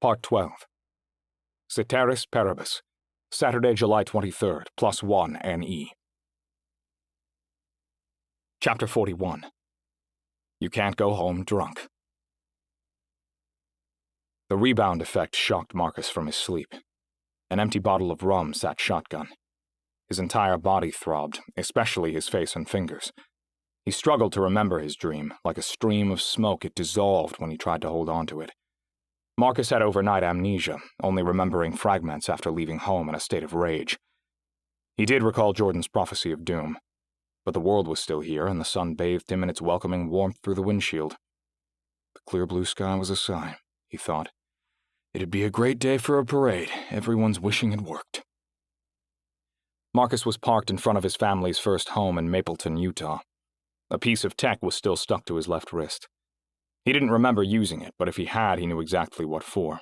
Part 12. Ceteris Paribus, Saturday, July 23rd, +1 NE. Chapter 41. You Can't Go Home Drunk. The rebound effect shocked Marcus from his sleep. An empty bottle of rum sat shotgun. His entire body throbbed, especially his face and fingers. He struggled to remember his dream. Like a stream of smoke, it dissolved when he tried to hold on to it. Marcus had overnight amnesia, only remembering fragments after leaving home in a state of rage. He did recall Jordan's prophecy of doom, but the world was still here, and the sun bathed him in its welcoming warmth through the windshield. The clear blue sky was a sign, he thought. It'd be a great day for a parade. Everyone's wishing it worked. Marcus was parked in front of his family's first home in Mapleton, Utah. A piece of tech was still stuck to his left wrist. He didn't remember using it, but if he had, he knew exactly what for.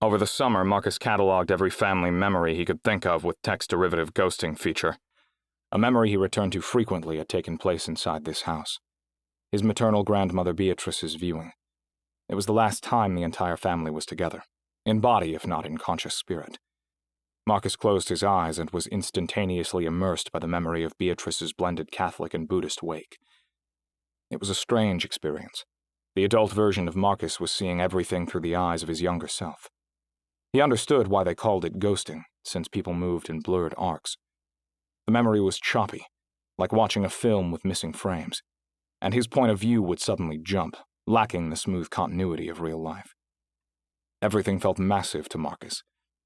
Over the summer, Marcus cataloged every family memory he could think of with tech's derivative ghosting feature. A memory he returned to frequently had taken place inside this house. His maternal grandmother Beatrice's viewing. It was the last time the entire family was together, in body if not in conscious spirit. Marcus closed his eyes and was instantaneously immersed by the memory of Beatrice's blended Catholic and Buddhist wake. It was a strange experience. The adult version of Marcus was seeing everything through the eyes of his younger self. He understood why they called it ghosting, since people moved in blurred arcs. The memory was choppy, like watching a film with missing frames, and his point of view would suddenly jump, lacking the smooth continuity of real life. Everything felt massive to Marcus.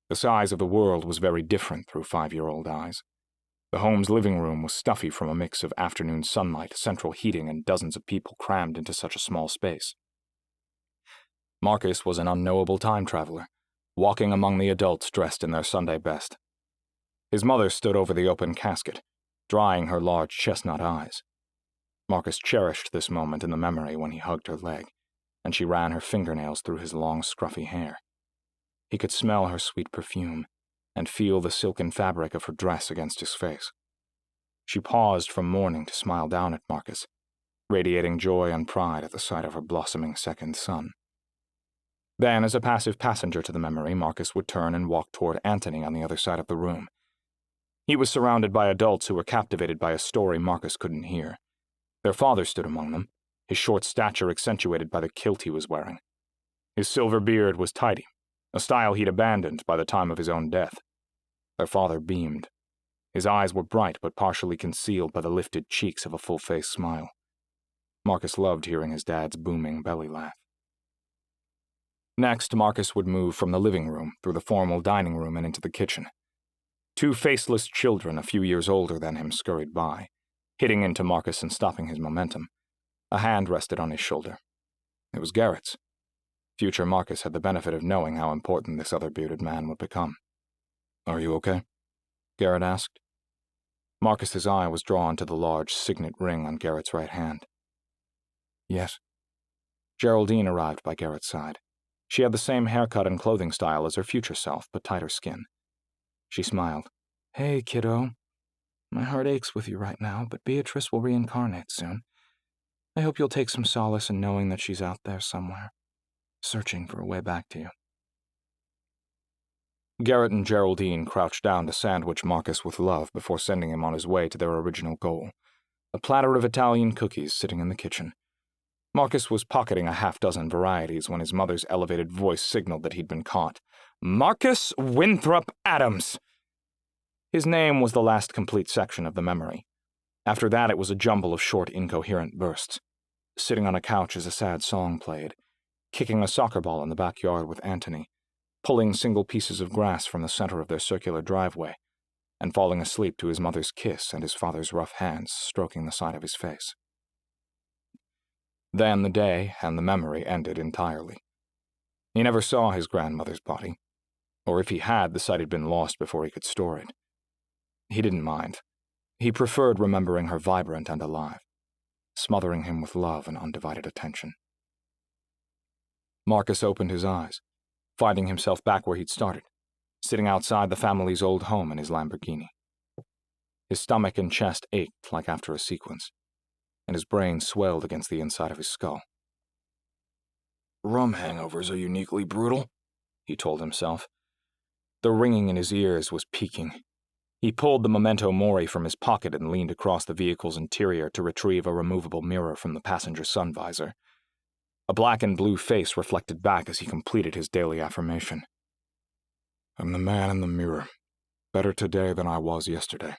The size of the world was very different through 5-year-old eyes. The home's living room was stuffy from a mix of afternoon sunlight, central heating, and dozens of people crammed into such a small space. Marcus was an unknowable time traveler, walking among the adults dressed in their Sunday best. His mother stood over the open casket, drying her large chestnut eyes. Marcus cherished this moment in the memory when he hugged her leg, and she ran her fingernails through his long, scruffy hair. He could smell her sweet perfume, and feel the silken fabric of her dress against his face. She paused from mourning to smile down at Marcus, radiating joy and pride at the sight of her blossoming second son. Then, as a passive passenger to the memory, Marcus would turn and walk toward Anthony on the other side of the room. He was surrounded by adults who were captivated by a story Marcus couldn't hear. Their father stood among them, his short stature accentuated by the kilt he was wearing. His silver beard was tidy, a style he'd abandoned by the time of his own death. Their father beamed. His eyes were bright but partially concealed by the lifted cheeks of a full-face smile. Marcus loved hearing his dad's booming belly laugh. Next, Marcus would move from the living room through the formal dining room and into the kitchen. 2 faceless children a few years older than him scurried by, hitting into Marcus and stopping his momentum. A hand rested on his shoulder. It was Garrett's. Future Marcus had the benefit of knowing how important this other bearded man would become. "Are you okay?" Garrett asked. Marcus's eye was drawn to the large signet ring on Garrett's right hand. "Yes." Geraldine arrived by Garrett's side. She had the same haircut and clothing style as her future self, but tighter skin. She smiled. "Hey, kiddo. My heart aches with you right now, but Beatrice will reincarnate soon. I hope you'll take some solace in knowing that she's out there somewhere, searching for a way back to you." Garrett and Geraldine crouched down to sandwich Marcus with love before sending him on his way to their original goal, a platter of Italian cookies sitting in the kitchen. Marcus was pocketing a half-dozen varieties when his mother's elevated voice signaled that he'd been caught. "Marcus Winthrop Adams!" His name was the last complete section of the memory. After that, it was a jumble of short, incoherent bursts. Sitting on a couch as a sad song played, kicking a soccer ball in the backyard with Anthony, pulling single pieces of grass from the center of their circular driveway, and falling asleep to his mother's kiss and his father's rough hands stroking the side of his face. Then the day and the memory ended entirely. He never saw his grandmother's body, or if he had, the sight had been lost before he could store it. He didn't mind. He preferred remembering her vibrant and alive, smothering him with love and undivided attention. Marcus opened his eyes, finding himself back where he'd started, sitting outside the family's old home in his Lamborghini. His stomach and chest ached like after a sequence, and his brain swelled against the inside of his skull. "Rum hangovers are uniquely brutal," he told himself. The ringing in his ears was peaking. He pulled the memento mori from his pocket and leaned across the vehicle's interior to retrieve a removable mirror from the passenger sun visor. A black and blue face reflected back as he completed his daily affirmation. I'm the man in the mirror, better today than I was yesterday.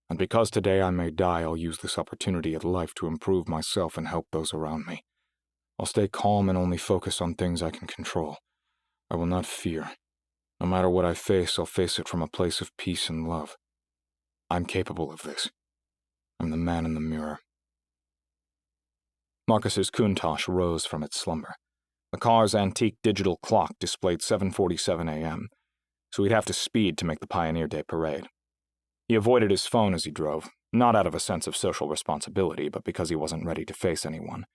And because today I may die, I'll use this opportunity at life to improve myself and help those around me. I'll stay calm and only focus on things I can control. I will not fear. No matter what I face, I'll face it from a place of peace and love. I'm capable of this. I'm the man in the mirror. Marcus's Countach rose from its slumber. The car's antique digital clock displayed 7:47 a.m., so he'd have to speed to make the Pioneer Day parade. He avoided his phone as he drove, not out of a sense of social responsibility, but because he wasn't ready to face anyone.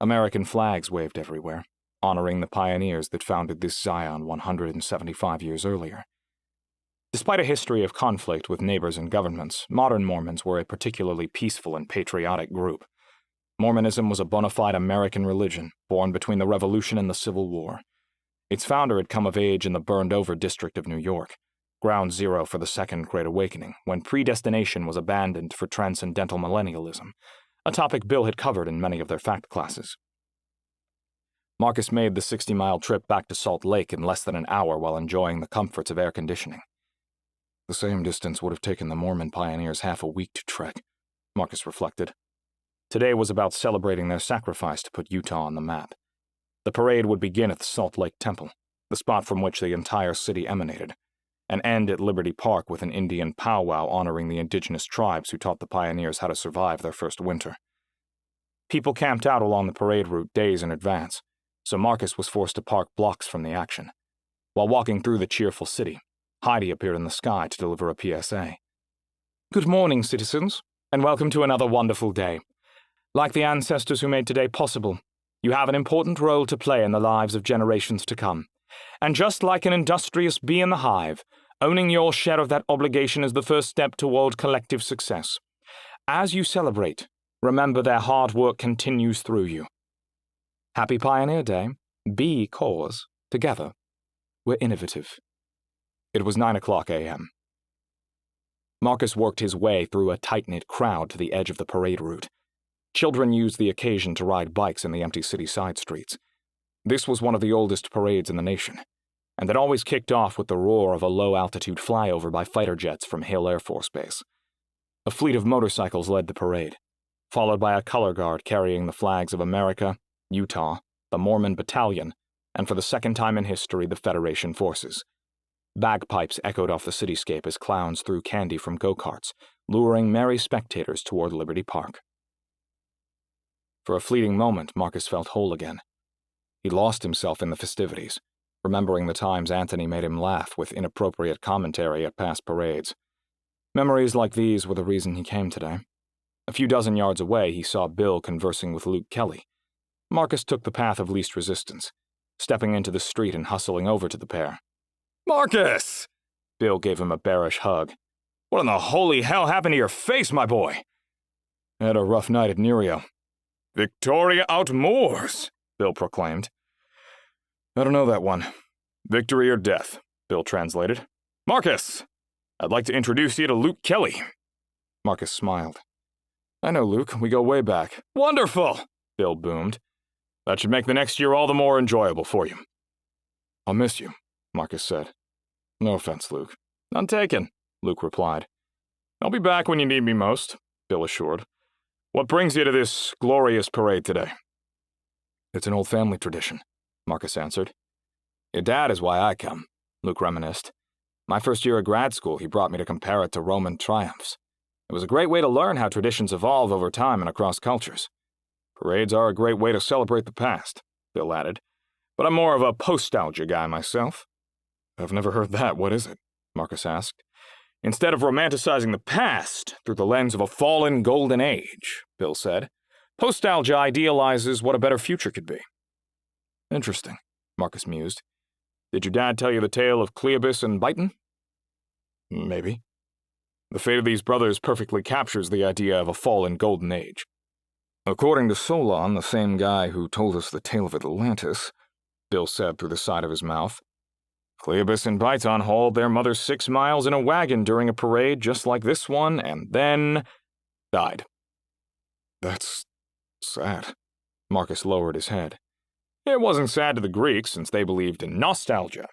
American flags waved everywhere, honoring the pioneers that founded this Zion 175 years earlier. Despite a history of conflict with neighbors and governments, modern Mormons were a particularly peaceful and patriotic group. Mormonism was a bona fide American religion, born between the Revolution and the Civil War. Its founder had come of age in the burned-over district of New York, ground zero for the Second Great Awakening, when predestination was abandoned for transcendental millennialism, a topic Bill had covered in many of their fact classes. Marcus made the 60-mile trip back to Salt Lake in less than an hour while enjoying the comforts of air conditioning. The same distance would have taken the Mormon pioneers half a week to trek, Marcus reflected. Today was about celebrating their sacrifice to put Utah on the map. The parade would begin at the Salt Lake Temple, the spot from which the entire city emanated, and end at Liberty Park with an Indian powwow honoring the indigenous tribes who taught the pioneers how to survive their first winter. People camped out along the parade route days in advance, so Marcus was forced to park blocks from the action. While walking through the cheerful city, Heidi appeared in the sky to deliver a PSA. Good morning, citizens, and welcome to another wonderful day. Like the ancestors who made today possible, you have an important role to play in the lives of generations to come. And just like an industrious bee in the hive, owning your share of that obligation is the first step toward collective success. As you celebrate, remember their hard work continues through you. Happy Pioneer Day, because, together, we're innovative. It was 9:00 a.m. Marcus worked his way through a tight-knit crowd to the edge of the parade route. Children used the occasion to ride bikes in the empty city side streets. This was one of the oldest parades in the nation, and it always kicked off with the roar of a low-altitude flyover by fighter jets from Hill Air Force Base. A fleet of motorcycles led the parade, followed by a color guard carrying the flags of America, Utah, the Mormon Battalion, and for the second time in history, the Federation forces. Bagpipes echoed off the cityscape as clowns threw candy from go-karts, luring merry spectators toward Liberty Park. For a fleeting moment, Marcus felt whole again. He lost himself in the festivities, remembering the times Anthony made him laugh with inappropriate commentary at past parades. Memories like these were the reason he came today. A few dozen yards away, he saw Bill conversing with Luke Kelly. Marcus took the path of least resistance, stepping into the street and hustling over to the pair. Marcus! Bill gave him a bearish hug. What in the holy hell happened to your face, my boy? I had a rough night at Nereo. Victoria outmoors, Bill proclaimed. I don't know that one. Victory or death, Bill translated. Marcus! I'd like to introduce you to Luke Kelly. Marcus smiled. I know Luke, we go way back. Wonderful, Bill boomed. That should make the next year all the more enjoyable for you. I'll miss you, Marcus said. No offense, Luke. None taken, Luke replied. I'll be back when you need me most, Bill assured. What brings you to this glorious parade today? It's an old family tradition, Marcus answered. Your dad is why I come, Luke reminisced. My first year at grad school, he brought me to compare it to Roman triumphs. It was a great way to learn how traditions evolve over time and across cultures. Parades are a great way to celebrate the past, Bill added. But I'm more of a postalgia guy myself. I've never heard that. What is it? Marcus asked. Instead of romanticizing the past through the lens of a fallen golden age, Bill said, postalgia idealizes what a better future could be. Interesting, Marcus mused. Did your dad tell you the tale of Cleobis and Byton? Maybe. The fate of these brothers perfectly captures the idea of a fallen golden age. According to Solon, the same guy who told us the tale of Atlantis, Bill said through the side of his mouth, Cleobus and Byton hauled their mother 6 miles in a wagon during a parade just like this one, and then died. That's sad. Marcus lowered his head. It wasn't sad to the Greeks, since they believed in nostalgia.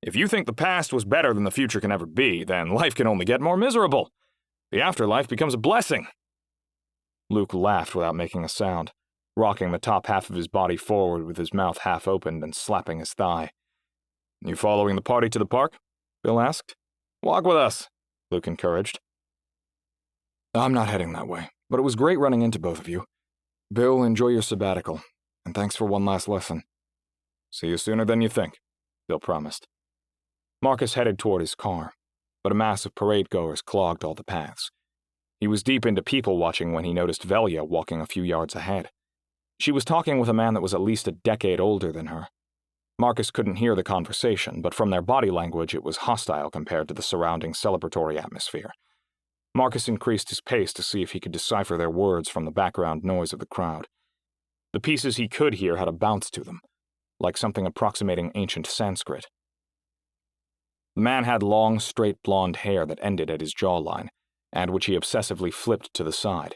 If you think the past was better than the future can ever be, then life can only get more miserable. The afterlife becomes a blessing. Luke laughed without making a sound, rocking the top half of his body forward with his mouth half opened and slapping his thigh. You following the party to the park? Bill asked. Walk with us, Luke encouraged. I'm not heading that way, but it was great running into both of you. Bill, enjoy your sabbatical, and thanks for one last lesson. See you sooner than you think, Bill promised. Marcus headed toward his car, but a mass of parade-goers clogged all the paths. He was deep into people-watching when he noticed Velia walking a few yards ahead. She was talking with a man that was at least a decade older than her. Marcus couldn't hear the conversation, but from their body language it was hostile compared to the surrounding celebratory atmosphere. Marcus increased his pace to see if he could decipher their words from the background noise of the crowd. The pieces he could hear had a bounce to them, like something approximating ancient Sanskrit. The man had long, straight blonde hair that ended at his jawline, and which he obsessively flipped to the side.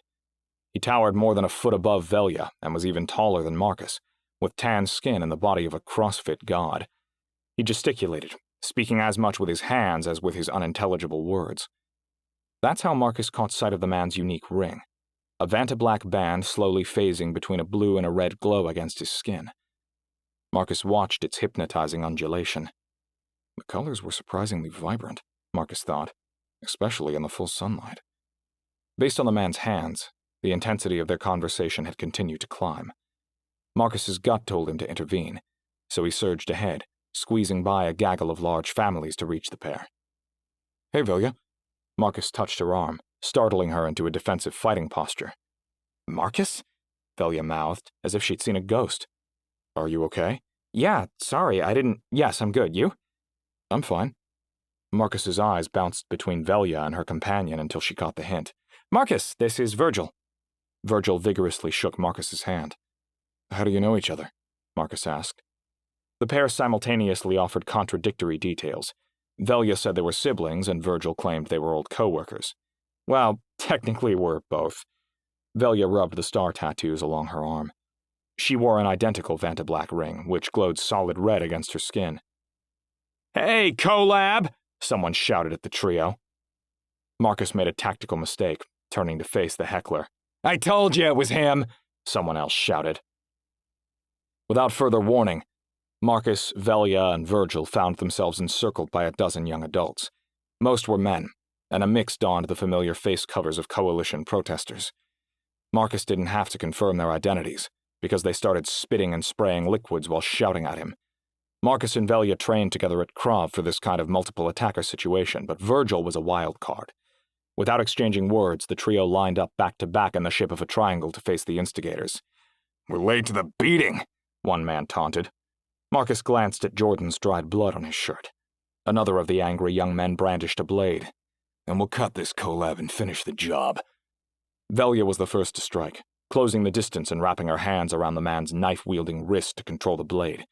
He towered more than a foot above Velia and was even taller than Marcus, with tan skin and the body of a CrossFit god. He gesticulated, speaking as much with his hands as with his unintelligible words. That's how Marcus caught sight of the man's unique ring, a vantablack band slowly phasing between a blue and a red glow against his skin. Marcus watched its hypnotizing undulation. The colors were surprisingly vibrant, Marcus thought, especially in the full sunlight. Based on the man's hands, the intensity of their conversation had continued to climb. Marcus's gut told him to intervene, so he surged ahead, squeezing by a gaggle of large families to reach the pair. Hey, Velia. Marcus touched her arm, startling her into a defensive fighting posture. Marcus? Velia mouthed, as if she'd seen a ghost. Are you okay? Yeah, sorry, I didn't... Yes, I'm good. You? I'm fine. Marcus's eyes bounced between Velia and her companion until she caught the hint. Marcus, this is Virgil. Virgil vigorously shook Marcus's hand. How do you know each other? Marcus asked. The pair simultaneously offered contradictory details. Velia said they were siblings, and Virgil claimed they were old co-workers. Well, technically we're both. Velia rubbed the star tattoos along her arm. She wore an identical vantablack ring, which glowed solid red against her skin. Hey, collab! Someone shouted at the trio. Marcus made a tactical mistake, turning to face the heckler. I told you it was him! Someone else shouted. Without further warning, Marcus, Velia, and Virgil found themselves encircled by a dozen young adults. Most were men, and a mix donned the familiar face covers of coalition protesters. Marcus didn't have to confirm their identities, because they started spitting and spraying liquids while shouting at him. Marcus and Velia trained together at Krav for this kind of multiple attacker situation, but Virgil was a wild card. Without exchanging words, the trio lined up back to back in the shape of a triangle to face the instigators. We're laid to the beating, one man taunted. Marcus glanced at Jordan's dried blood on his shirt. Another of the angry young men brandished a blade. And we'll cut this collab and finish the job. Velia was the first to strike, closing the distance and wrapping her hands around the man's knife-wielding wrist to control the blade.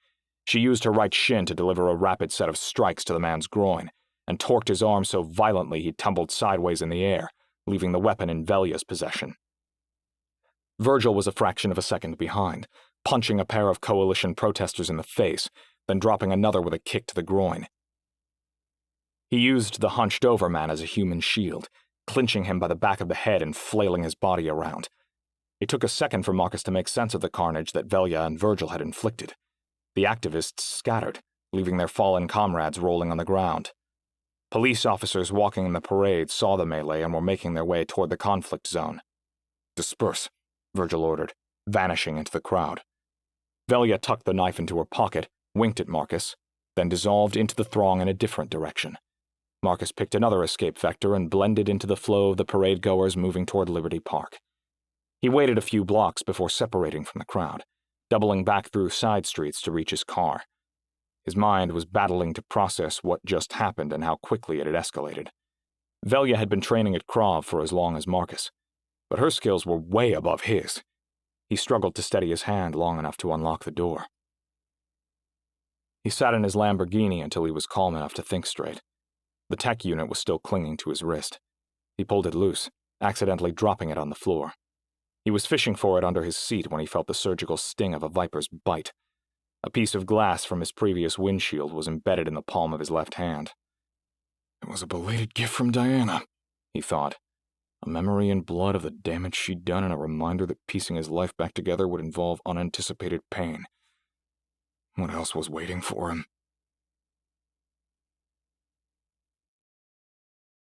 She used her right shin to deliver a rapid set of strikes to the man's groin, and torqued his arm so violently he tumbled sideways in the air, leaving the weapon in Velia's possession. Virgil was a fraction of a second behind, punching a pair of coalition protesters in the face, then dropping another with a kick to the groin. He used the hunched-over man as a human shield, clinching him by the back of the head and flailing his body around. It took a second for Marcus to make sense of the carnage that Velia and Virgil had inflicted. The activists scattered, leaving their fallen comrades rolling on the ground. Police officers walking in the parade saw the melee and were making their way toward the conflict zone. Disperse, Virgil ordered, vanishing into the crowd. Velia tucked the knife into her pocket, winked at Marcus, then dissolved into the throng in a different direction. Marcus picked another escape vector and blended into the flow of the parade-goers moving toward Liberty Park. He waited a few blocks before separating from the crowd, doubling back through side streets to reach his car. His mind was battling to process what just happened and how quickly it had escalated. Velia had been training at Krav for as long as Marcus, but her skills were way above his. He struggled to steady his hand long enough to unlock the door. He sat in his Lamborghini until he was calm enough to think straight. The tech unit was still clinging to his wrist. He pulled it loose, accidentally dropping it on the floor. He was fishing for it under his seat when he felt the surgical sting of a viper's bite. A piece of glass from his previous windshield was embedded in the palm of his left hand. It was a belated gift from Diana, he thought. A memory in blood of the damage she'd done and a reminder that piecing his life back together would involve unanticipated pain. What else was waiting for him?